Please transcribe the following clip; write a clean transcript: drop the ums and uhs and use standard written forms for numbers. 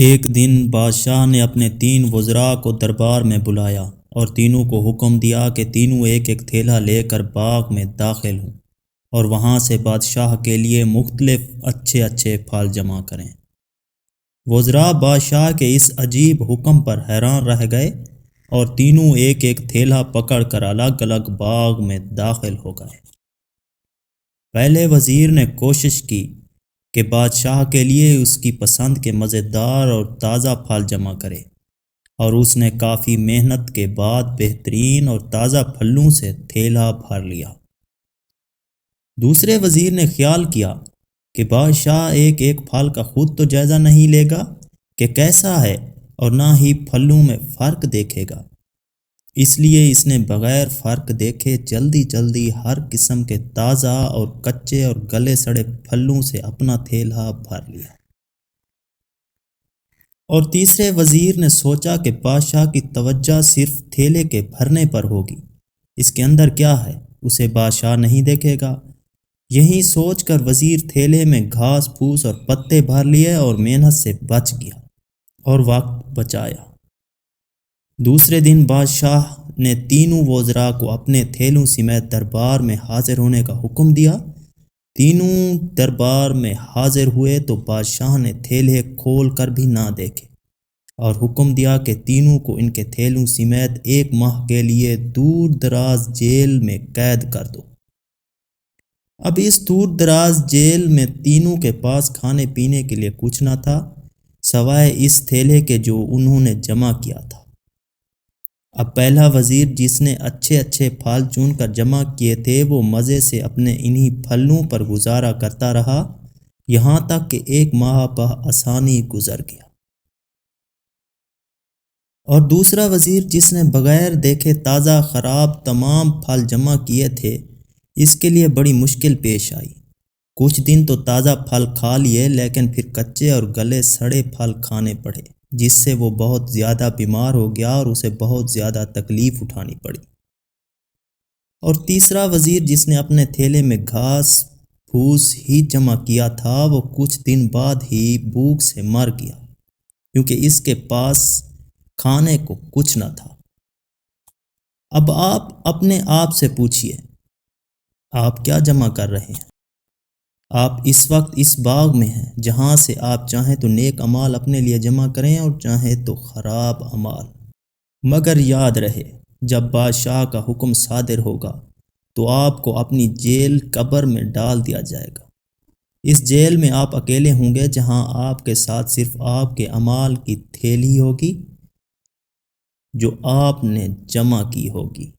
ایک دن بادشاہ نے اپنے 3 وزراء کو دربار میں بلایا اور تینوں کو حکم دیا کہ تینوں ایک ایک تھیلا لے کر باغ میں داخل ہوں اور وہاں سے بادشاہ کے لیے مختلف اچھے اچھے پھل جمع کریں۔ وزراء بادشاہ کے اس عجیب حکم پر حیران رہ گئے اور تینوں ایک ایک تھیلا پکڑ کر الگ الگ باغ میں داخل ہو گئے۔ پہلے وزیر نے کوشش کی کہ بادشاہ کے لیے اس کی پسند کے مزیدار اور تازہ پھل جمع کرے، اور اس نے کافی محنت کے بعد بہترین اور تازہ پھلوں سے تھیلا بھر لیا۔ دوسرے وزیر نے خیال کیا کہ بادشاہ ایک ایک پھل کا خود تو جائزہ نہیں لے گا کہ کیسا ہے، اور نہ ہی پھلوں میں فرق دیکھے گا، اس لیے اس نے بغیر فرق دیکھے جلدی جلدی ہر قسم کے تازہ اور کچے اور گلے سڑے پھلوں سے اپنا تھیلا بھر لیا۔ اور تیسرے وزیر نے سوچا کہ بادشاہ کی توجہ صرف تھیلے کے بھرنے پر ہوگی، اس کے اندر کیا ہے اسے بادشاہ نہیں دیکھے گا۔ یہی سوچ کر وزیر تھیلے میں گھاس پھوس اور پتے بھر لیے اور محنت سے بچ گیا اور وقت بچایا۔ دوسرے دن بادشاہ نے تینوں وزراء کو اپنے تھیلوں سمیت دربار میں حاضر ہونے کا حکم دیا۔ تینوں دربار میں حاضر ہوئے تو بادشاہ نے تھیلے کھول کر بھی نہ دیکھے اور حکم دیا کہ تینوں کو ان کے تھیلوں سمیت 1 ماہ کے لیے دور دراز جیل میں قید کر دو۔ اب اس دور دراز جیل میں تینوں کے پاس کھانے پینے کے لیے کچھ نہ تھا سوائے اس تھیلے کے جو انہوں نے جمع کیا تھا۔ اب پہلا وزیر جس نے اچھے اچھے پھل چن کر جمع کیے تھے وہ مزے سے اپنے انہی پھلوں پر گزارا کرتا رہا یہاں تک کہ 1 ماہ بآسانی گزر گیا۔ اور دوسرا وزیر جس نے بغیر دیکھے تازہ خراب تمام پھل جمع کیے تھے اس کے لیے بڑی مشکل پیش آئی۔ کچھ دن تو تازہ پھل کھا لیے لیکن پھر کچے اور گلے سڑے پھل کھانے پڑے جس سے وہ بہت زیادہ بیمار ہو گیا اور اسے بہت زیادہ تکلیف اٹھانی پڑی۔ اور تیسرا وزیر جس نے اپنے تھیلے میں گھاس پھوس ہی جمع کیا تھا وہ کچھ دن بعد ہی بھوک سے مر گیا کیونکہ اس کے پاس کھانے کو کچھ نہ تھا۔ اب آپ اپنے آپ سے پوچھئے آپ کیا جمع کر رہے ہیں؟ آپ اس وقت اس باغ میں ہیں جہاں سے آپ چاہیں تو نیک اعمال اپنے لیے جمع کریں اور چاہیں تو خراب اعمال، مگر یاد رہے جب بادشاہ کا حکم صادر ہوگا تو آپ کو اپنی جیل قبر میں ڈال دیا جائے گا۔ اس جیل میں آپ اکیلے ہوں گے جہاں آپ کے ساتھ صرف آپ کے اعمال کی تھیلی ہوگی جو آپ نے جمع کی ہوگی۔